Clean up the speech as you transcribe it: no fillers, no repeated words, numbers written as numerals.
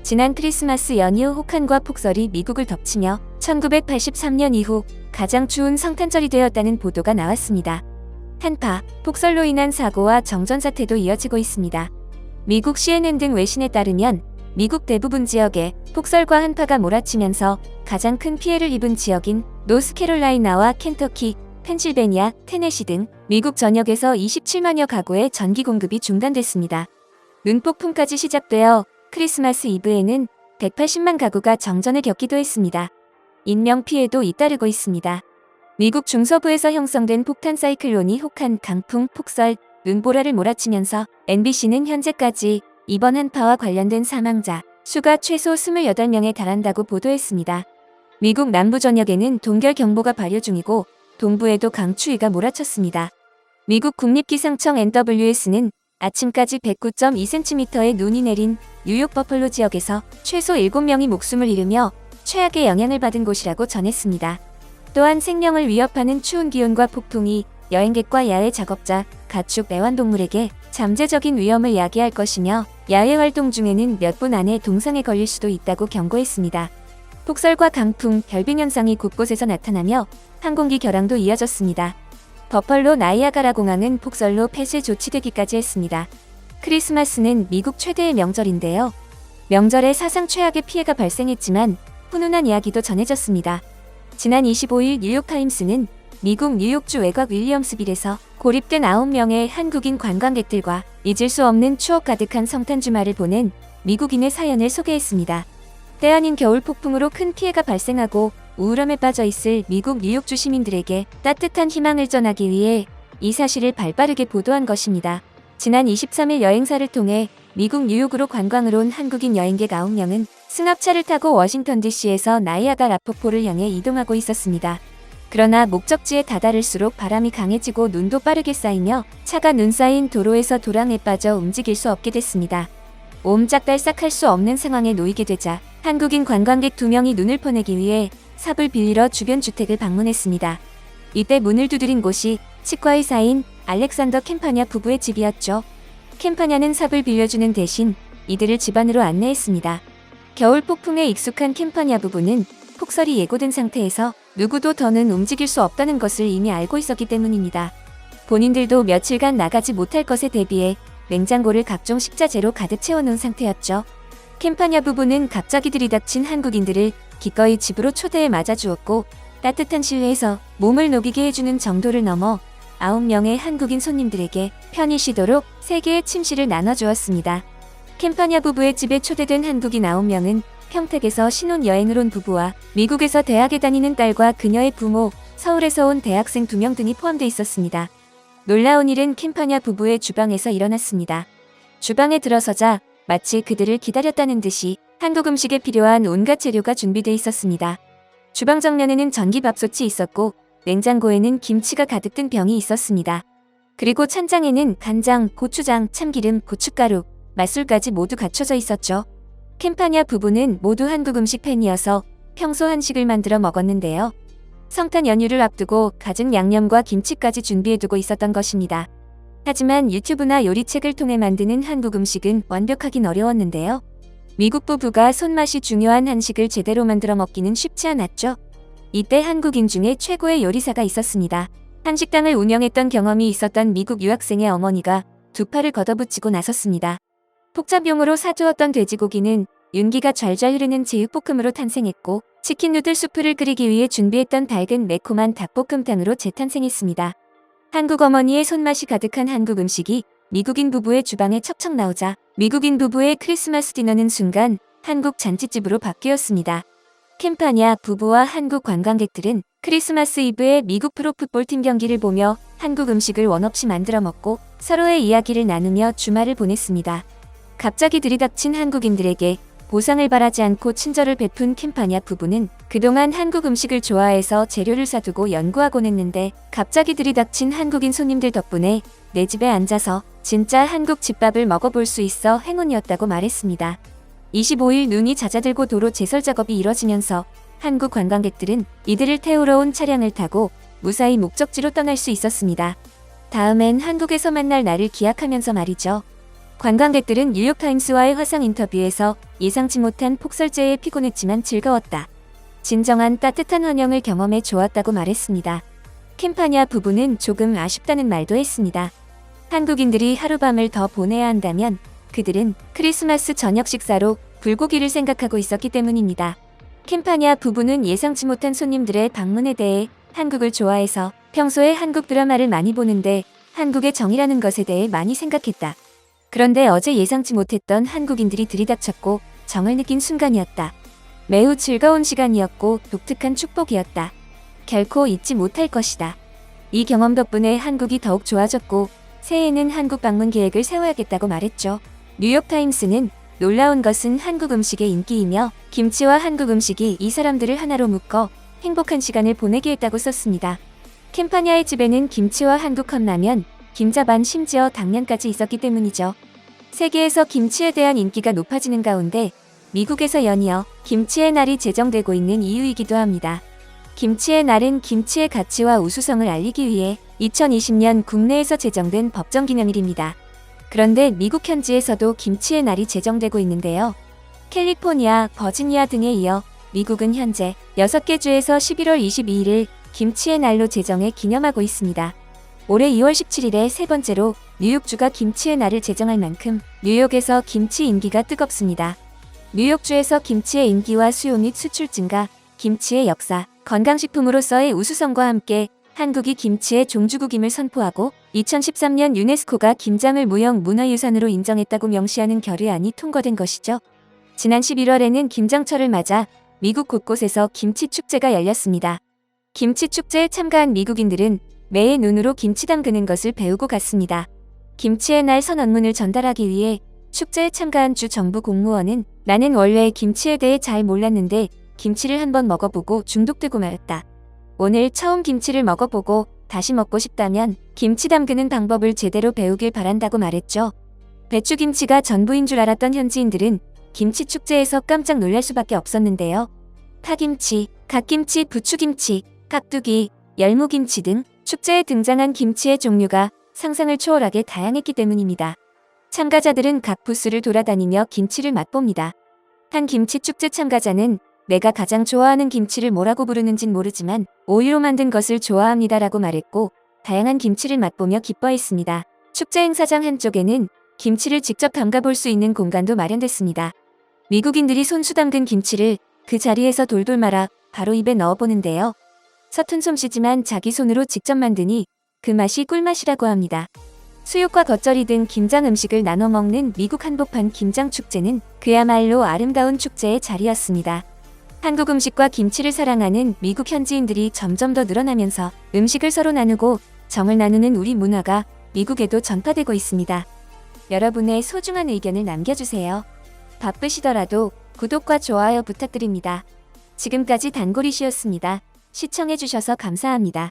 지난 크리스마스 연이후 혹한과 폭설이 미국을 덮치며 1983년 이후 가장 추운 성탄절이 되었다는 보도가 나왔습니다. 한파, 폭설로 인한 사고와 정전 사태도 이어지고 있습니다. 미국 CNN 등 외신에 따르면 미국 대부분 지역에 폭설과 한파가 몰아치면서 가장 큰 피해를 입은 지역인 노스캐롤라이나와 켄터키, 펜실베니아, 테네시 등 미국 전역에서 27만여 가구의 전기 공급이 중단됐습니다. 눈폭풍까지 시작되어 크리스마스 이브에는 180만 가구가 정전을 겪기도 했습니다. 인명피해도 잇따르고 있습니다. 미국 중서부에서 형성된 폭탄 사이클론이 혹한, 강풍, 폭설, 눈보라를 몰아치면서 NBC는 현재까지 이번 한파와 관련된 사망자 수가 최소 28명에 달한다고 보도했습니다. 미국 남부 전역에는 동결경보가 발효 중이고 동부에도 강추위가 몰아쳤습니다. 미국 국립기상청 NWS는 아침까지 109.2cm의 눈이 내린 뉴욕 버펄로 지역에서 최소 7명이 목숨을 잃으며 최악의 영향을 받은 곳이라고 전했습니다. 또한 생명을 위협하는 추운 기온과 폭풍이 여행객과 야외 작업자, 가축, 애완동물에게 잠재적인 위험을 야기할 것이며 야외 활동 중에는 몇 분 안에 동상에 걸릴 수도 있다고 경고했습니다. 폭설과 강풍, 결빙 현상이 곳곳에서 나타나며 항공기 결항도 이어졌습니다. 버펄로 나이아가라 공항은 폭설로 폐쇄 조치되기까지 했습니다. 크리스마스는 미국 최대의 명절인데요. 명절에 사상 최악의 피해가 발생했지만 훈훈한 이야기도 전해졌습니다. 지난 25일 뉴욕타임스는 미국 뉴욕주 외곽 윌리엄스빌에서 고립된 9명의 한국인 관광객들과 잊을 수 없는 추억 가득한 성탄 주말을 보낸 미국인의 사연을 소개했습니다. 때 아닌 겨울 폭풍으로 큰 피해가 발생하고 우울함에 빠져 있을 미국 뉴욕주 시민들에게 따뜻한 희망을 전하기 위해 이 사실을 발빠르게 보도한 것입니다. 지난 23일 여행사를 통해 미국 뉴욕으로 관광을 온 한국인 여행객 9명은 승합차를 타고 워싱턴 DC에서 나이아가라 폭포를 향해 이동하고 있었습니다. 그러나 목적지에 다다를수록 바람이 강해지고 눈도 빠르게 쌓이며 차가 눈 쌓인 도로에서 도랑에 빠져 움직일 수 없게 됐습니다. 옴짝달싹할 수 없는 상황에 놓이게 되자 한국인 관광객 2명이 눈을 퍼내기 위해 삽을 빌리러 주변 주택을 방문했습니다. 이때 문을 두드린 곳이 치과의사인 알렉산더 캠파냐 부부의 집이었죠. 캠파냐는 삽을 빌려주는 대신 이들을 집 안으로 안내했습니다. 겨울 폭풍에 익숙한 캠파냐 부부는 폭설이 예고된 상태에서 누구도 더는 움직일 수 없다는 것을 이미 알고 있었기 때문입니다. 본인들도 며칠간 나가지 못할 것에 대비해 냉장고를 각종 식자재로 가득 채워놓은 상태였죠. 캠파냐 부부는 갑자기 들이닥친 한국인들을 기꺼이 집으로 초대해 맞아주었고 따뜻한 실내에서 몸을 녹이게 해주는 정도를 넘어 9명의 한국인 손님들에게 편히 쉬도록 3개의 침실을 나눠주었습니다. 캠파냐 부부의 집에 초대된 한국인 9명은 평택에서 신혼여행을 온 부부와 미국에서 대학에 다니는 딸과 그녀의 부모, 서울에서 온 대학생 2명 등이 포함되어 있었습니다. 놀라운 일은 캠파냐 부부의 주방에서 일어났습니다. 주방에 들어서자 마치 그들을 기다렸다는 듯이 한국 음식에 필요한 온갖 재료가 준비되어 있었습니다. 주방 정면에는 전기밥솥이 있었고 냉장고에는 김치가 가득 든 병이 있었습니다. 그리고 찬장에는 간장, 고추장, 참기름, 고춧가루, 맛술까지 모두 갖춰져 있었죠. 캠파냐 부부는 모두 한국 음식 팬이어서 평소 한식을 만들어 먹었는데요. 성탄 연휴를 앞두고 갖은 양념과 김치까지 준비해두고 있었던 것입니다. 하지만 유튜브나 요리책을 통해 만드는 한국 음식은 완벽하긴 어려웠는데요. 미국 부부가 손맛이 중요한 한식을 제대로 만들어 먹기는 쉽지 않았죠. 이때 한국인 중에 최고의 요리사가 있었습니다. 한식당을 운영했던 경험이 있었던 미국 유학생의 어머니가 두 팔을 걷어붙이고 나섰습니다. 폭잡용으로 사주었던 돼지고기는 윤기가 좔좔 흐르는 제육볶음으로 탄생했고 치킨 누들 수프를 끓이기 위해 준비했던 밝은 매콤한 닭볶음탕으로 재탄생했습니다. 한국 어머니의 손맛이 가득한 한국 음식이 미국인 부부의 주방에 척척 나오자 미국인 부부의 크리스마스 디너는 순간 한국 잔치집으로 바뀌었습니다. 캠파냐 부부와 한국 관광객들은 크리스마스 이브에 미국 프로풋볼팀 경기를 보며 한국 음식을 원없이 만들어 먹고 서로의 이야기를 나누며 주말을 보냈습니다. 갑자기 들이닥친 한국인들에게 보상을 바라지 않고 친절을 베푼 캠파냐 부부는 그동안 한국 음식을 좋아해서 재료를 사두고 연구하곤 했는데 갑자기 들이닥친 한국인 손님들 덕분에 내 집에 앉아서 진짜 한국 집밥을 먹어볼 수 있어 행운이었다고 말했습니다. 25일 눈이 잦아들고 도로 제설 작업이 이뤄지면서 한국 관광객들은 이들을 태우러 온 차량을 타고 무사히 목적지로 떠날 수 있었습니다. 다음엔 한국에서 만날 날을 기약하면서 말이죠. 관광객들은 뉴욕타임스와의 화상 인터뷰에서 예상치 못한 폭설재에 피곤했지만 즐거웠다. 진정한 따뜻한 환영을 경험해 좋았다고 말했습니다. 캠파냐 부부는 조금 아쉽다는 말도 했습니다. 한국인들이 하룻밤을 더 보내야 한다면 그들은 크리스마스 저녁 식사로 불고기를 생각하고 있었기 때문입니다. 캠파냐 부부는 예상치 못한 손님들의 방문에 대해 한국을 좋아해서 평소에 한국 드라마를 많이 보는데 한국의 정이라는 것에 대해 많이 생각했다. 그런데 어제 예상치 못했던 한국인들이 들이닥쳤고 정을 느낀 순간이었다. 매우 즐거운 시간이었고 독특한 축복이었다. 결코 잊지 못할 것이다. 이 경험 덕분에 한국이 더욱 좋아졌고 새해에는 한국 방문 계획을 세워야겠다고 말했죠. 뉴욕타임스는 놀라운 것은 한국 음식의 인기이며 김치와 한국 음식이 이 사람들을 하나로 묶어 행복한 시간을 보내게 했다고 썼습니다. 캠파냐의 집에는 김치와 한국 컵라면, 김자반 심지어 당면까지 있었기 때문이죠. 세계에서 김치에 대한 인기가 높아지는 가운데 미국에서 연이어 김치의 날이 제정되고 있는 이유이기도 합니다. 김치의 날은 김치의 가치와 우수성을 알리기 위해 2020년 국내에서 제정된 법정기념일입니다. 그런데 미국 현지에서도 김치의 날이 제정되고 있는데요. 캘리포니아, 버지니아 등에 이어 미국은 현재 6개 주에서 11월 22일을 김치의 날로 제정해 기념하고 있습니다. 올해 2월 17일에 세 번째로 뉴욕주가 김치의 날을 제정할 만큼 뉴욕에서 김치 인기가 뜨겁습니다. 뉴욕주에서 김치의 인기와 수요 및 수출 증가, 김치의 역사, 건강식품으로서의 우수성과 함께 한국이 김치의 종주국임을 선포하고 2013년 유네스코가 김장을 무형 문화유산으로 인정했다고 명시하는 결의안이 통과된 것이죠. 지난 11월에는 김장철을 맞아 미국 곳곳에서 김치 축제가 열렸습니다. 김치 축제에 참가한 미국인들은 매의 눈으로 김치 담그는 것을 배우고 갔습니다. 김치의 날 선언문을 전달하기 위해 축제에 참가한 주 정부 공무원은 나는 원래 김치에 대해 잘 몰랐는데 김치를 한번 먹어보고 중독되고 말았다. 오늘 처음 김치를 먹어보고 다시 먹고 싶다면 김치 담그는 방법을 제대로 배우길 바란다고 말했죠. 배추김치가 전부인 줄 알았던 현지인들은 김치 축제에서 깜짝 놀랄 수밖에 없었는데요. 파김치, 갓김치, 부추김치, 깍두기, 열무김치 등 축제에 등장한 김치의 종류가 상상을 초월하게 다양했기 때문입니다. 참가자들은 각 부스를 돌아다니며 김치를 맛봅니다. 한 김치 축제 참가자는 내가 가장 좋아하는 김치를 뭐라고 부르는진 모르지만 오이로 만든 것을 좋아합니다라고 말했고 다양한 김치를 맛보며 기뻐했습니다. 축제 행사장 한쪽에는 김치를 직접 담가볼 수 있는 공간도 마련됐습니다. 미국인들이 손수 담근 김치를 그 자리에서 돌돌 말아 바로 입에 넣어보는데요. 서툰 솜씨지만 자기 손으로 직접 만드니 그 맛이 꿀맛이라고 합니다. 수육과 겉절이 등 김장 음식을 나눠 먹는 미국 한복판 김장축제는 그야말로 아름다운 축제의 자리였습니다. 한국 음식과 김치를 사랑하는 미국 현지인들이 점점 더 늘어나면서 음식을 서로 나누고 정을 나누는 우리 문화가 미국에도 전파되고 있습니다. 여러분의 소중한 의견을 남겨주세요. 바쁘시더라도 구독과 좋아요 부탁드립니다. 지금까지 단골이시였습니다. 시청해주셔서 감사합니다.